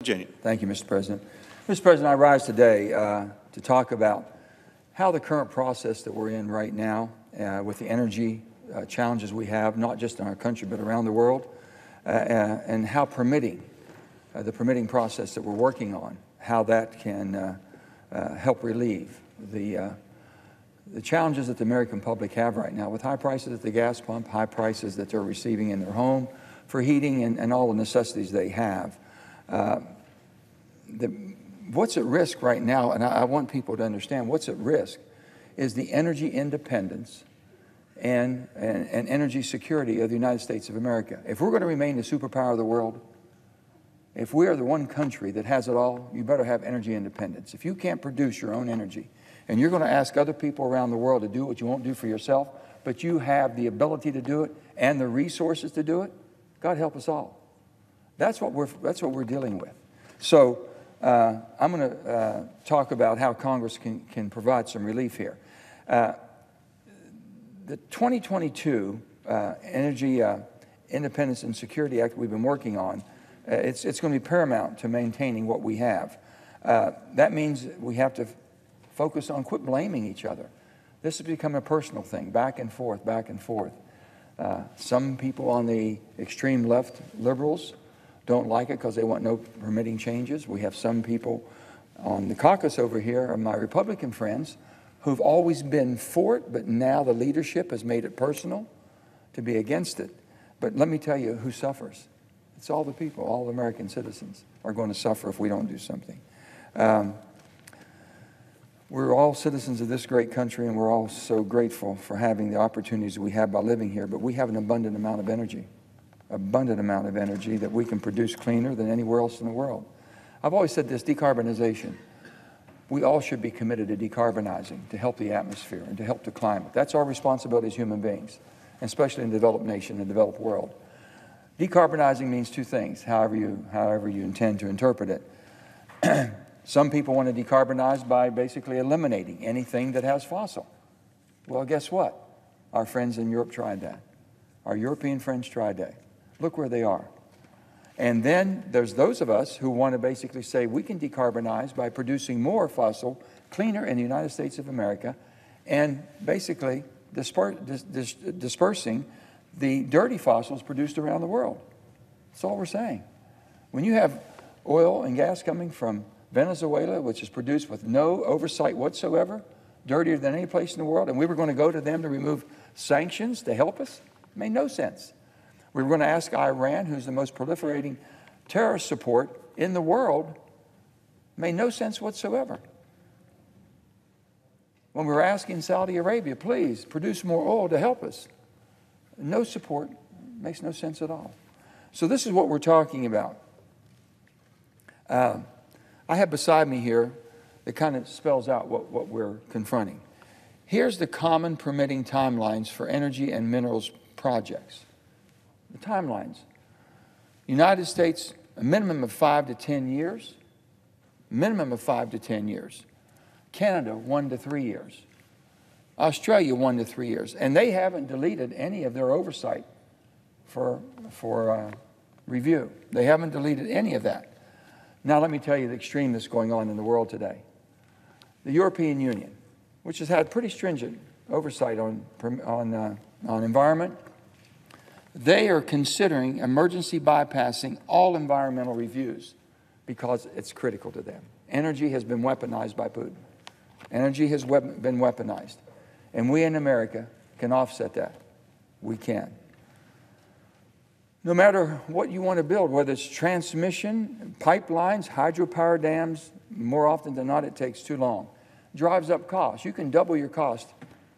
Virginia. Thank you, Mr. President. Mr. President, I rise today to talk about how the current process that we're in right now with the energy challenges we have, not just in our country but around the world, and how the permitting process that we're working on, how that can help relieve the challenges that the American public have right now with high prices at the gas pump, high prices that they're receiving in their home for heating and all the necessities they have. What's at risk right now, and I want people to understand what's at risk, is the energy independence and energy security of the United States of America. If we're going to remain the superpower of the world, if we are the one country that has it all, you better have energy independence. If you can't produce your own energy, and you're going to ask other people around the world to do what you won't do for yourself, but you have the ability to do it and the resources to do it, God help us all. That's what we're dealing with. So I'm going to talk about how Congress can provide some relief here. The 2022 Energy Independence and Security Act we've been working on, it's going to be paramount to maintaining what we have. That means we have to focus on quit blaming each other. This has become a personal thing, back and forth, back and forth. Some people on the extreme left, liberals, don't like it because they want no permitting changes. We have some people on the caucus over here, my Republican friends, who've always been for it, but now the leadership has made it personal to be against it. But let me tell you who suffers. It's all the people, all the American citizens are going to suffer if we don't do something. We're all citizens of this great country, and we're all so grateful for having the opportunities we have by living here, but we have an abundant amount of energy that we can produce cleaner than anywhere else in the world. I've always said this, decarbonization. We all should be committed to decarbonizing to help the atmosphere and to help the climate. That's our responsibility as human beings, especially in the developed nation and developed world. Decarbonizing means two things, however you intend to interpret it. Some people want to decarbonize by basically eliminating anything that has fossil. Well, guess what? Our friends in Europe tried that. Our European friends tried that. Look where they are. And then there's those of us who want to basically say we can decarbonize by producing more fossil, cleaner in the United States of America, and basically dispersing the dirty fossils produced around the world. That's all we're saying. When you have oil and gas coming from Venezuela, which is produced with no oversight whatsoever, dirtier than any place in the world, and we were going to go to them to remove sanctions to help us, it made no sense. We were going to ask Iran, who's the most proliferating terrorist support in the world, made no sense whatsoever. When we were asking Saudi Arabia, please produce more oil to help us, no support, makes no sense at all. So this is what we're talking about. I have beside me here that kind of spells out what we're confronting. Here's the common permitting timelines for energy and minerals projects. The timelines. United States, a minimum of 5 to 10 years. Minimum of 5 to 10 years. Canada, 1 to 3 years. Australia, 1 to 3 years. And they haven't deleted any of their oversight for review. They haven't deleted any of that. Now let me tell you the extreme that's going on in the world today. The European Union, which has had pretty stringent oversight on environment, they are considering emergency bypassing all environmental reviews because it's critical to them. Energy has been weaponized by Putin. Energy has been weaponized. And we in America can offset that. We can. No matter what you want to build, whether it's transmission, pipelines, hydropower dams, more often than not, it takes too long. Drives up costs. You can double your cost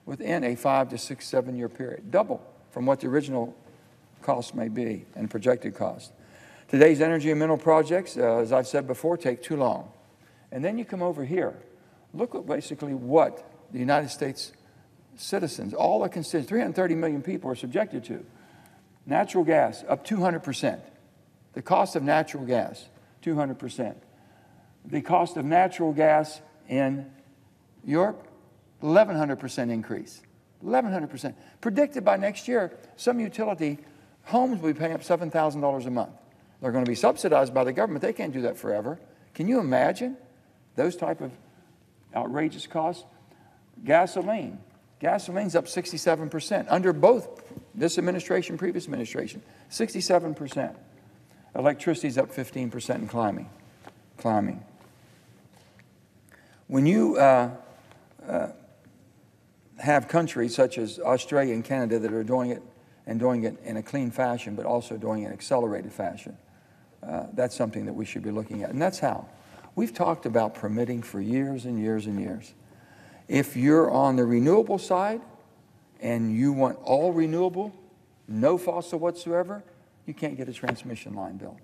within a 5 to 6, 7 year period. Double from what the original cost may be and projected cost. Today's energy and mineral projects, as I've said before, take too long. And then you come over here. Look at basically what the United States citizens, all the constituents, 330 million people are subjected to. Natural gas, up 200%. The cost of natural gas, 200%. The cost of natural gas in Europe, 1,100% increase. 1,100%. Predicted by next year, some utility homes will be paying up $7,000 a month. They're going to be subsidized by the government. They can't do that forever. Can you imagine those type of outrageous costs? Gasoline. Gasoline's up 67% under both this administration, previous administration, 67%. Electricity's up 15% and climbing. When you have countries such as Australia and Canada that are doing it in a clean fashion, but also doing it in an accelerated fashion, that's something that we should be looking at. And that's how. We've talked about permitting for years and years and years. If you're on the renewable side and you want all renewable, no fossil whatsoever, you can't get a transmission line built.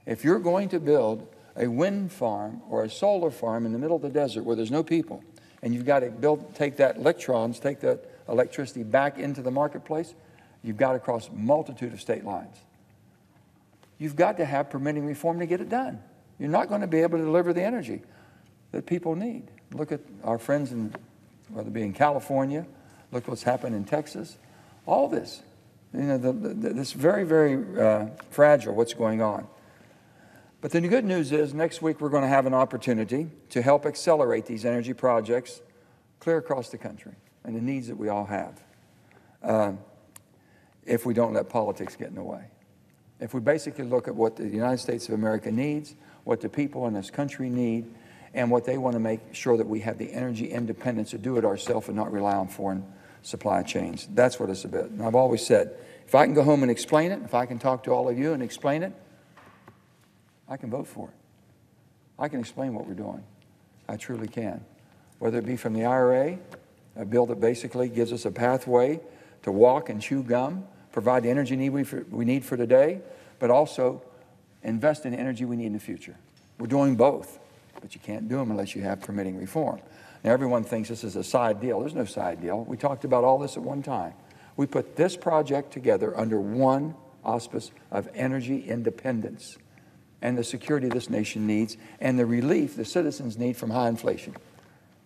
If you're going to build a wind farm or a solar farm in the middle of the desert where there's no people, and you've got to take that electricity back into the marketplace, you've got to cross a multitude of state lines. You've got to have permitting reform to get it done. You're not going to be able to deliver the energy that people need. Look at our friends whether it be in California, look what's happened in Texas. All this, this very, very fragile what's going on. But the good news is next week we're going to have an opportunity to help accelerate these energy projects clear across the country and the needs that we all have if we don't let politics get in the way. If we basically look at what the United States of America needs, what the people in this country need, and what they want to make sure that we have the energy independence to do it ourselves and not rely on foreign supply chains. That's what it's about. And I've always said, if I can go home and explain it, if I can talk to all of you and explain it, I can vote for it. I can explain what we're doing. I truly can. Whether it be from the IRA, a bill that basically gives us a pathway to walk and chew gum, provide the energy we need for today, but also invest in the energy we need in the future. We're doing both, but you can't do them unless you have permitting reform. Now, everyone thinks this is a side deal. There's no side deal. We talked about all this at one time. We put this project together under one auspice of energy independence and the security this nation needs and the relief the citizens need from high inflation.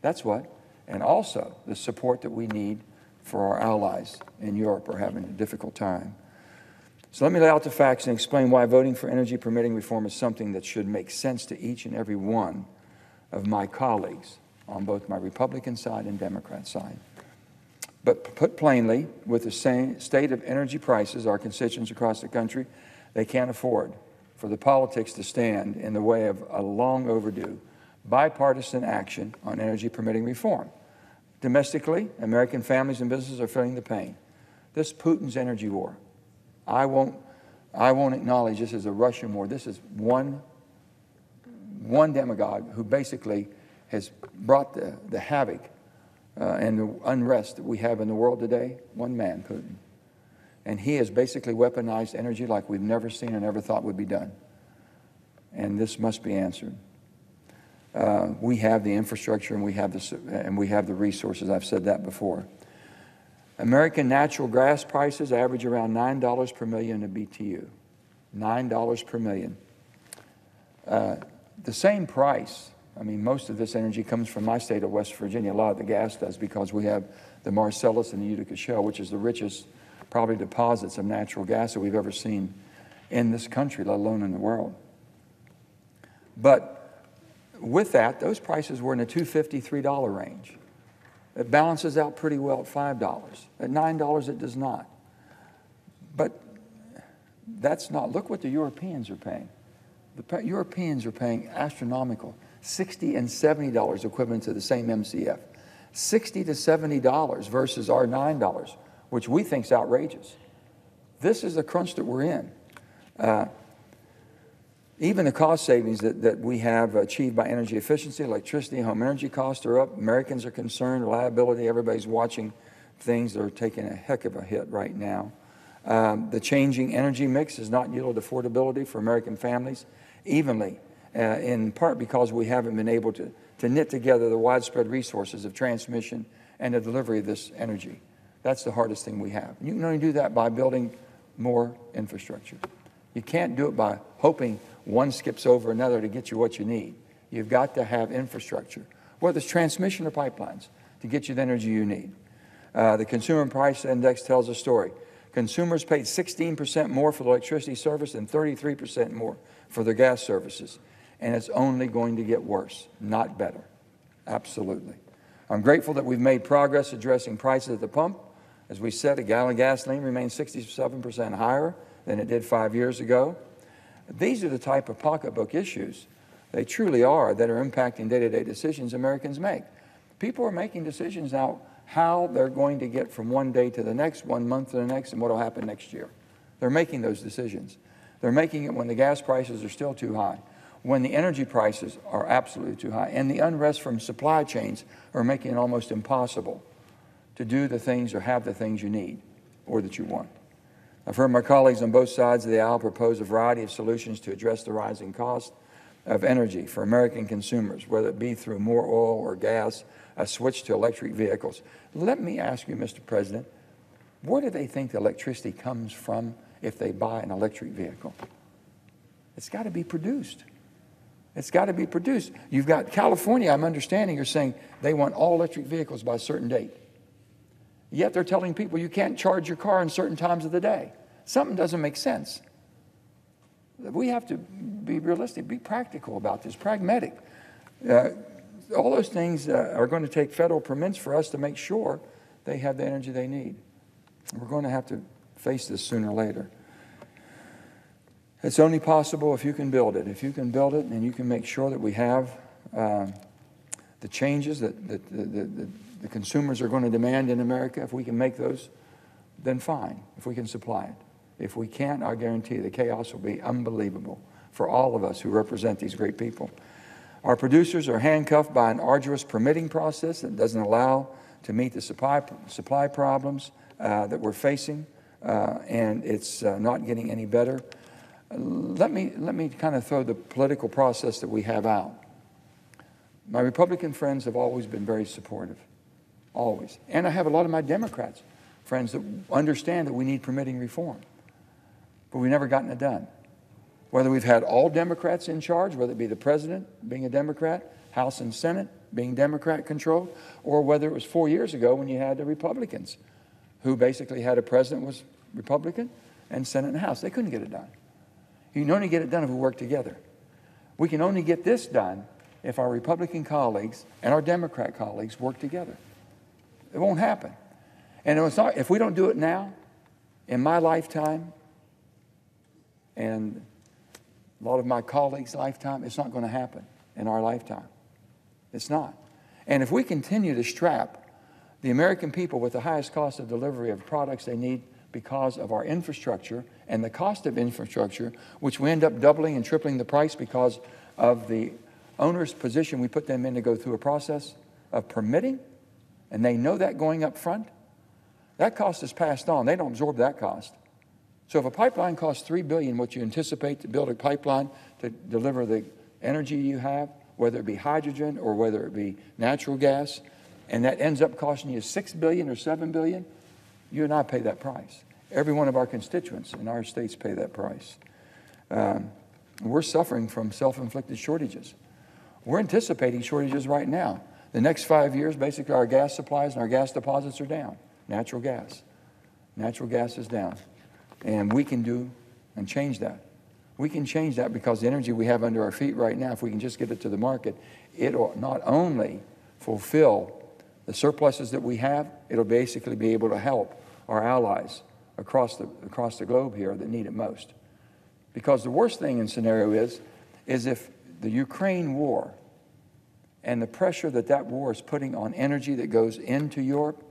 That's what. And also the support that we need for our allies in Europe are having a difficult time. So let me lay out the facts and explain why voting for energy permitting reform is something that should make sense to each and every one of my colleagues on both my Republican side and Democrat side. But put plainly, with the same state of energy prices our constituents across the country, they can't afford for the politics to stand in the way of a long overdue bipartisan action on energy permitting reform. Domestically, American families and businesses are feeling the pain. This Putin's energy war, I won't acknowledge this as a Russian war. This is one demagogue who basically has brought the havoc and the unrest that we have in the world today. One man, Putin. And he has basically weaponized energy like we've never seen or never thought would be done. And this must be answered. We have the infrastructure and we have the resources. I've said that before. American natural gas prices average around $9 per million a BTU. $9 per million. The same price. I mean, most of this energy comes from my state of West Virginia. A lot of the gas does because we have the Marcellus and the Utica Shale, which is the richest, probably, deposits of natural gas that we've ever seen in this country, let alone in the world. But with that, those prices were in the $2.50, $3 range. It balances out pretty well at $5. At $9, it does not. But that's not. Look what the Europeans are paying. The Europeans are paying astronomical, $60 and $70 equivalent to the same MCF. $60 to $70 versus our $9, which we think is outrageous. This is the crunch that we're in. Even the cost savings that we have achieved by energy efficiency, electricity, home energy costs are up. Americans are concerned, reliability, everybody's watching things that are taking a heck of a hit right now. The changing energy mix has not yielded affordability for American families evenly, in part because we haven't been able to knit together the widespread resources of transmission and the delivery of this energy. That's the hardest thing we have. You can only do that by building more infrastructure. You can't do it by hoping one skips over another to get you what you need. You've got to have infrastructure, whether it's transmission or pipelines, to get you the energy you need. The Consumer Price Index tells a story. Consumers paid 16% more for the electricity service and 33% more for their gas services. And it's only going to get worse, not better. Absolutely. I'm grateful that we've made progress addressing prices at the pump. As we said, a gallon of gasoline remains 67% higher than it did 5 years ago. These are the type of pocketbook issues, they truly are, that are impacting day-to-day decisions Americans make. People are making decisions now how they're going to get from one day to the next, 1 month to the next, and what will happen next year. They're making those decisions. They're making it when the gas prices are still too high, when the energy prices are absolutely too high, and the unrest from supply chains are making it almost impossible to do the things or have the things you need or that you want. I've heard my colleagues on both sides of the aisle propose a variety of solutions to address the rising cost of energy for American consumers, whether it be through more oil or gas, a switch to electric vehicles. Let me ask you, Mr. President, where do they think the electricity comes from if they buy an electric vehicle? It's got to be produced. It's got to be produced. You've got California, I'm understanding, you're saying they want all electric vehicles by a certain date. Yet they're telling people you can't charge your car in certain times of the day. Something doesn't make sense. We have to be realistic, be practical about this, pragmatic. All those things are going to take federal permits for us to make sure they have the energy they need. We're going to have to face this sooner or later. It's only possible if you can build it. If you can build it and you can make sure that we have the changes that the consumers are going to demand in America, if we can make those, then fine, if we can supply it. If we can't, I guarantee the chaos will be unbelievable for all of us who represent these great people. Our producers are handcuffed by an arduous permitting process that doesn't allow to meet the supply problems that we're facing, and it's not getting any better. Let me kind of throw the political process that we have out. My Republican friends have always been very supportive, always. And I have a lot of my Democrats friends that understand that we need permitting reform. But we've never gotten it done. Whether we've had all Democrats in charge, whether it be the president being a Democrat, House and Senate being Democrat-controlled, or whether it was 4 years ago when you had the Republicans, who basically had a president was Republican and Senate and House. They couldn't get it done. You can only get it done if we work together. We can only get this done if our Republican colleagues and our Democrat colleagues work together. It won't happen. And it's not, if we don't do it now, in my lifetime, and a lot of my colleagues' lifetime, it's not going to happen in our lifetime. It's not. And if we continue to strap the American people with the highest cost of delivery of products they need because of our infrastructure and the cost of infrastructure, which we end up doubling and tripling the price because of the owner's position we put them in to go through a process of permitting, and they know that going up front, that cost is passed on. They don't absorb that cost. So if a pipeline costs $3 billion, what you anticipate to build a pipeline to deliver the energy you have, whether it be hydrogen or whether it be natural gas, and that ends up costing you $6 billion or $7 billion, you and I pay that price. Every one of our constituents in our states pay that price. We're suffering from self-inflicted shortages. We're anticipating shortages right now. The next 5 years, basically our gas supplies and our gas deposits are down. Natural gas. Natural gas is down. And we can do and change that. We can change that because the energy we have under our feet right now, if we can just get it to the market, it'll not only fulfill the surpluses that we have, it'll basically be able to help our allies across the globe here that need it most. Because the worst thing in scenario is if the Ukraine war and the pressure that war is putting on energy that goes into Europe,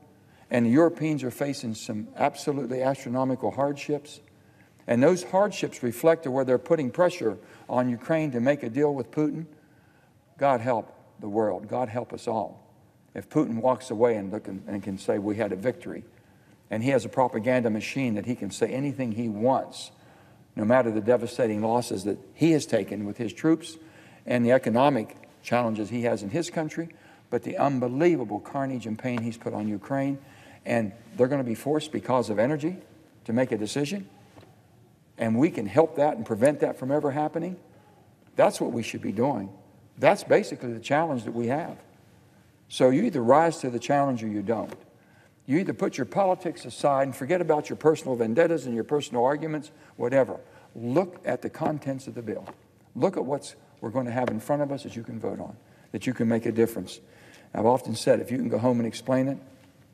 and the Europeans are facing some absolutely astronomical hardships, and those hardships reflect where they're putting pressure on Ukraine to make a deal with Putin, God help the world. God help us all. If Putin walks away and can say we had a victory, and he has a propaganda machine that he can say anything he wants, no matter the devastating losses that he has taken with his troops and the economic challenges he has in his country, but the unbelievable carnage and pain he's put on Ukraine, and they're going to be forced because of energy to make a decision, and we can help that and prevent that from ever happening. That's what we should be doing. That's basically the challenge that we have. So you either rise to the challenge or you don't. You either put your politics aside and forget about your personal vendettas and your personal arguments, whatever. Look at the contents of the bill. Look at what we're going to have in front of us that you can vote on, that you can make a difference. I've often said, if you can go home and explain it,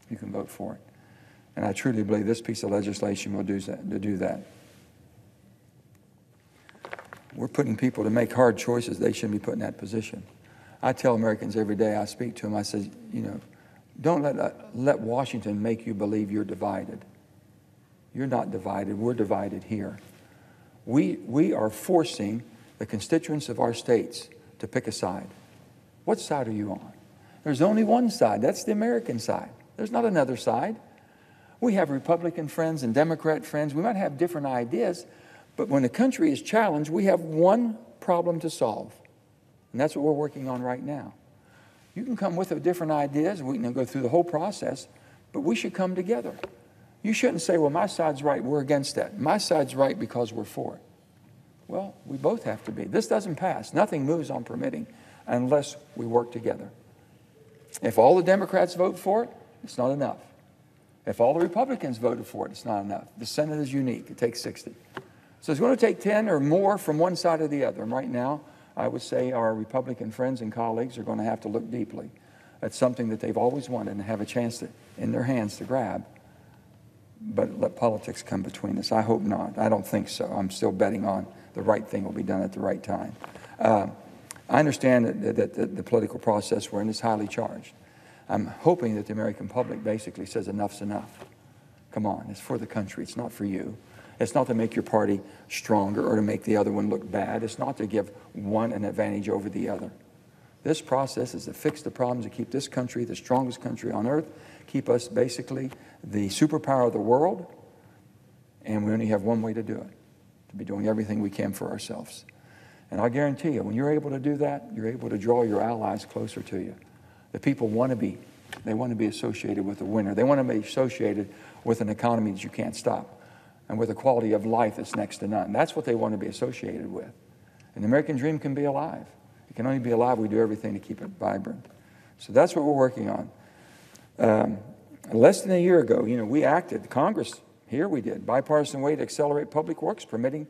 you can vote for it. And I truly believe this piece of legislation will do that. We're putting people to make hard choices. They shouldn't be put in that position. I tell Americans every day I speak to them, I say, don't let Washington make you believe you're divided. You're not divided. We're divided here. We are forcing the constituents of our states to pick a side. What side are you on? There's only one side. That's the American side. There's not another side. We have Republican friends and Democrat friends. We might have different ideas, but when the country is challenged, we have one problem to solve. And that's what we're working on right now. You can come with different ideas, and we can go through the whole process, but we should come together. You shouldn't say, well, my side's right, we're against that. My side's right because we're for it. Well, we both have to be. This doesn't pass. Nothing moves on permitting unless we work together. If all the Democrats vote for it, it's not enough. If all the Republicans voted for it, it's not enough. The Senate is unique. It takes 60. So it's going to take 10 or more from one side or the other. And right now, I would say our Republican friends and colleagues are going to have to look deeply at something that they've always wanted and have a chance in their hands to grab. But let politics come between us. I hope not. I don't think so. I'm still betting on the right thing will be done at the right time. I understand that the political process we're in is highly charged. I'm hoping that the American public basically says enough's enough. Come on, it's for the country. It's not for you. It's not to make your party stronger or to make the other one look bad. It's not to give one an advantage over the other. This process is to fix the problems, to keep this country the strongest country on earth, keep us basically the superpower of the world, and we only have one way to do it, to be doing everything we can for ourselves. And I guarantee you, when you're able to do that, you're able to draw your allies closer to you. The people want to be associated with a winner. They want to be associated with an economy that you can't stop and with a quality of life that's next to none. That's what they want to be associated with. And the American dream can be alive. It can only be alive if we do everything to keep it vibrant. So that's what we're working on. Less than a year ago, we acted, Congress, here we did, bipartisan way to accelerate public works permitting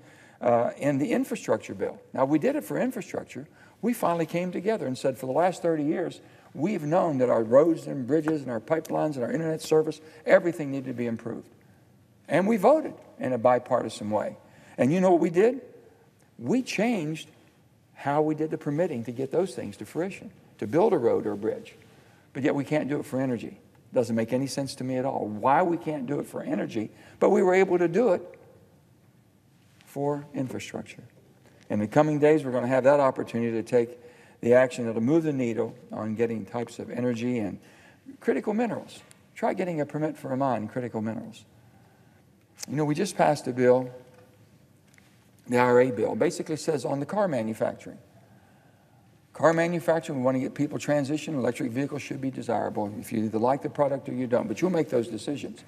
in the infrastructure bill. Now, we did it for infrastructure. We finally came together and said for the last 30 years, we've known that our roads and bridges and our pipelines and our internet service, everything needed to be improved. And we voted in a bipartisan way. And you know what we did? We changed how we did the permitting to get those things to fruition, to build a road or a bridge. But yet we can't do it for energy. Doesn't make any sense to me at all. Why we can't do it for energy, but we were able to do it for infrastructure. In the coming days, we're going to have that opportunity to take the action that'll move the needle on getting types of energy and critical minerals. Try getting a permit for a mine, critical minerals. We just passed a bill, the IRA bill, basically says on the car manufacturing. Car manufacturing, we want to get people transitioned. Electric vehicles should be desirable if you either like the product or you don't, but you'll make those decisions.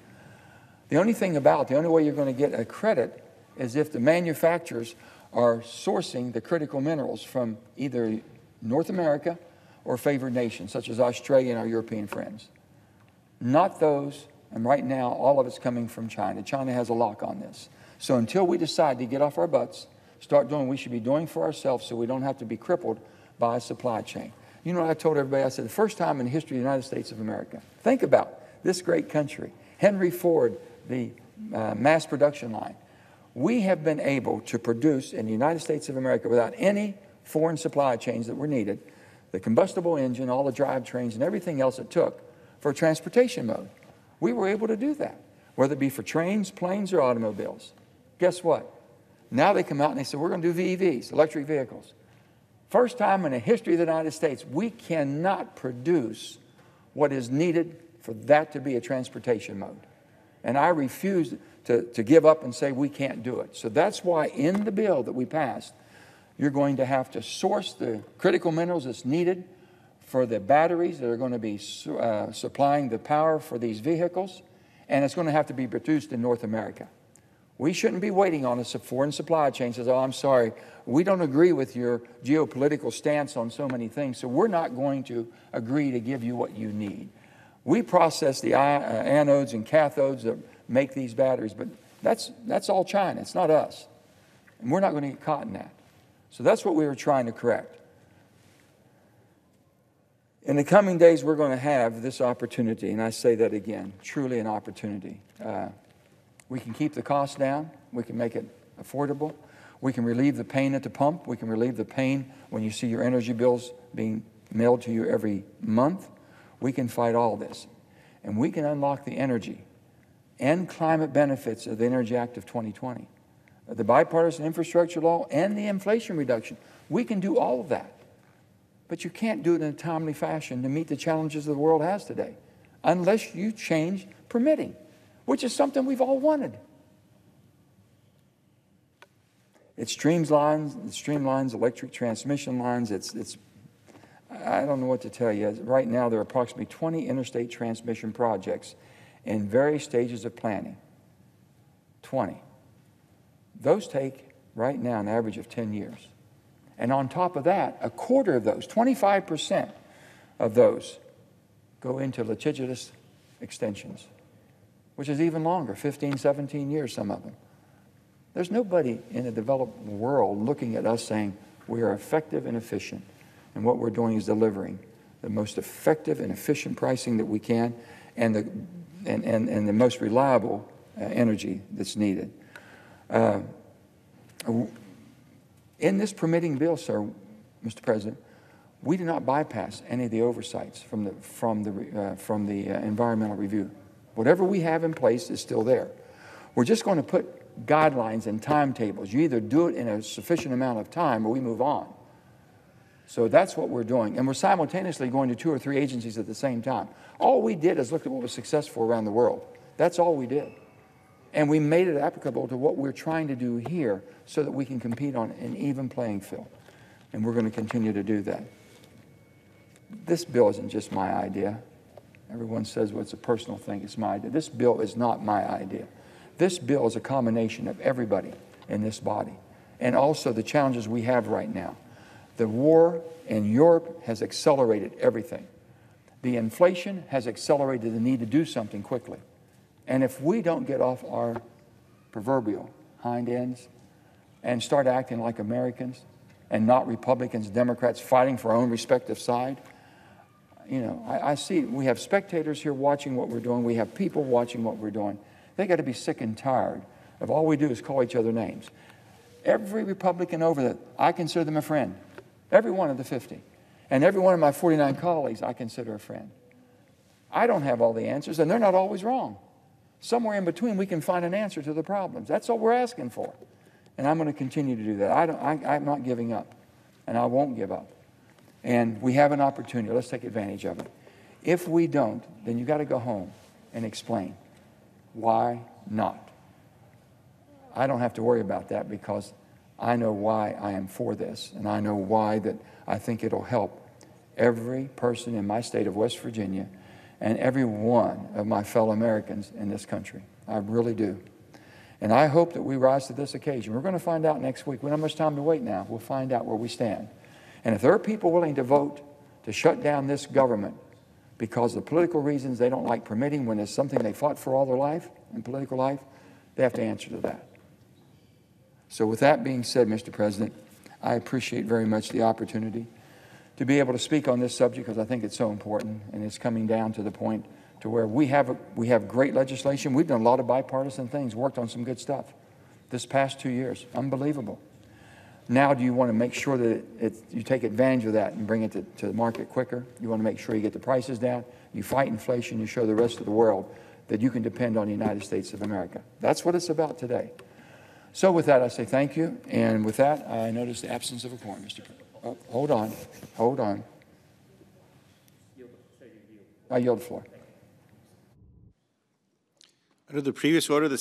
The only way you're going to get a credit is if the manufacturers are sourcing the critical minerals from either North America or favored nations, such as Australia and our European friends. Not those, and right now, all of it's coming from China. China has a lock on this. So until we decide to get off our butts, start doing what we should be doing for ourselves so we don't have to be crippled by a supply chain. You know what I told everybody? I said, the first time in the history of the United States of America, think about this great country, Henry Ford, the mass production line. We have been able to produce in the United States of America without any foreign supply chains that were needed, the combustible engine, all the drivetrains, and everything else it took for a transportation mode. We were able to do that, whether it be for trains, planes, or automobiles. Guess what? Now they come out and they say, we're going to do VEVs, electric vehicles. First time in the history of the United States, we cannot produce what is needed for that to be a transportation mode. And I refuse to give up and say we can't do it. So that's why in the bill that we passed, you're going to have to source the critical minerals that's needed for the batteries that are going to be supplying the power for these vehicles, and it's going to have to be produced in North America. We shouldn't be waiting on a foreign supply chain that says, oh, I'm sorry, we don't agree with your geopolitical stance on so many things, so we're not going to agree to give you what you need. We process the anodes and cathodes that make these batteries, but that's all China. It's not us. And we're not going to get caught in that. So that's what we were trying to correct. In the coming days, we're going to have this opportunity, and I say that again, truly an opportunity. We can keep the cost down. We can make it affordable. We can relieve the pain at the pump. We can relieve the pain when you see your energy bills being mailed to you every month. We can fight all this. And we can unlock the energy and climate benefits of the Energy Act of 2020, the bipartisan infrastructure law, and the inflation reduction. We can do all of that. But you can't do it in a timely fashion to meet the challenges the world has today unless you change permitting, which is something we've all wanted. It streamlines electric transmission lines. I don't know what to tell you. Right now, there are approximately 20 interstate transmission projects in various stages of planning. 20. Those take, right now, an average of 10 years. And on top of that, a quarter of those, 25% of those, go into litigious extensions, which is even longer, 15, 17 years, some of them. There's nobody in the developed world looking at us saying we are effective and efficient. And what we're doing is delivering the most effective and efficient pricing that we can and the most reliable energy that's needed. In this permitting bill, sir, Mr. President, we do not bypass any of the oversights from the environmental review. Whatever we have in place is still there. We're just going to put guidelines and timetables. You either do it in a sufficient amount of time or we move on. So that's what we're doing. And we're simultaneously going to 2 or 3 agencies at the same time. All we did is look at what was successful around the world. That's all we did. And we made it applicable to what we're trying to do here so that we can compete on an even playing field. And we're going to continue to do that. This bill isn't just my idea. Everyone says, well, it's a personal thing. It's my idea. This bill is not my idea. This bill is a combination of everybody in this body and also the challenges we have right now. The war in Europe has accelerated everything. The inflation has accelerated the need to do something quickly. And if we don't get off our proverbial hind ends and start acting like Americans and not Republicans, Democrats fighting for our own respective side, you know, I see we have spectators here watching what we're doing. We have people watching what we're doing. They got to be sick and tired of all we do is call each other names. Every Republican over there, I consider them a friend. Every one of the 50. And every one of my 49 colleagues I consider a friend. I don't have all the answers, and they're not always wrong. Somewhere in between, we can find an answer to the problems. That's all we're asking for. And I'm going to continue to do that. I'm not giving up, and I won't give up. And we have an opportunity. Let's take advantage of it. If we don't, then you've got to go home and explain why not. I don't have to worry about that because I know why I am for this, and I know why that I think it'll help every person in my state of West Virginia and every one of my fellow Americans in this country. I really do. And I hope that we rise to this occasion. We're going to find out next week. We don't have much time to wait now. We'll find out where we stand. And if there are people willing to vote to shut down this government because of political reasons they don't like permitting when it's something they fought for all their life, in political life, they have to answer to that. So with that being said, Mr. President, I appreciate very much the opportunity to be able to speak on this subject because I think it's so important, and it's coming down to the point to where we have great legislation. We've done a lot of bipartisan things, worked on some good stuff this past 2 years. Unbelievable. Now do you want to make sure that you take advantage of that and bring it to the market quicker? You want to make sure you get the prices down. You fight inflation. You show the rest of the world that you can depend on the United States of America. That's what it's about today. So with that, I say thank you. And with that, I notice the absence of a quorum, Mr. President. Oh, hold on. I yield the floor. Under the previous order, the